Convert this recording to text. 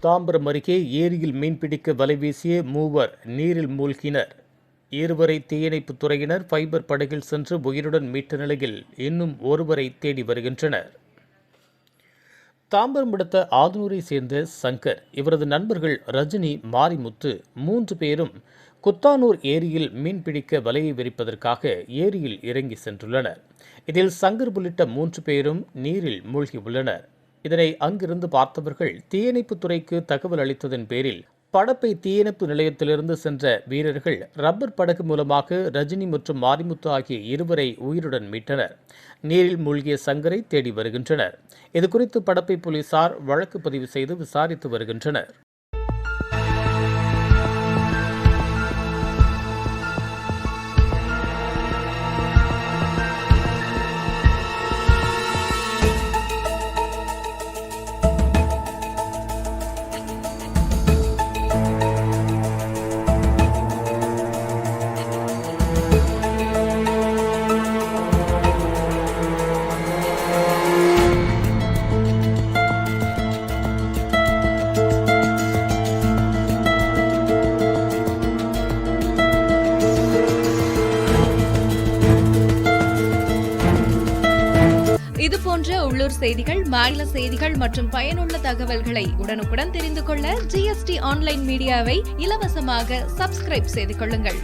தாம்பரம் அருகே ஏரியில் மீன்பிடிக்க வலை வீசிய மூவர் நீரில் மூழ்கினர். இருவரை தீயணைப்புத் துறையினர் ஃபைபர் படகில் சென்று உயிருடன் மீட்ட நிலையில் இன்னும் ஒருவரை தேடி வருகின்றனர். தாம்பரம் அடுத்த ஆதனூரை சேர்ந்த சங்கர், இவரது நண்பர்கள் ரஜினி, மாரிமுத்து 3 பேரும் குத்தானூர் ஏரியில் மீன்பிடிக்க வலையை விரிப்பதற்காக ஏரியில் இறங்கி சென்றுள்ளனர். இதில் சங்கர் உள்ளிட்ட 3 பேரும் நீரில் மூழ்கியுள்ளனர். இதனை அங்கிருந்து பார்த்தவர்கள் தீயணைப்புத் துறைக்கு தகவல் அளித்ததன் பேரில் படப்பை தீயணைப்பு நிலையத்திலிருந்து சென்ற வீரர்கள் ரப்பர் படகு மூலமாக ரஜினி மற்றும் மாரிமுத்து ஆகிய இருவரை உயிருடன் மீட்டனர். நீரில் மூழ்கிய சங்கரை தேடி வருகின்றனர். இதுகுறித்து படப்பை போலீசார் வழக்கு பதிவு செய்து விசாரித்து வருகின்றனர். இதுபோன்ற உள்ளூர் செய்திகள், மாநில செய்திகள் மற்றும் பயனுள்ள தகவல்களை உடனுக்குடன் தெரிந்து கொள்ள GST ஆன்லைன் மீடியாவை இலவசமாக சப்ஸ்கிரைப் செய்து கொள்ளுங்கள்.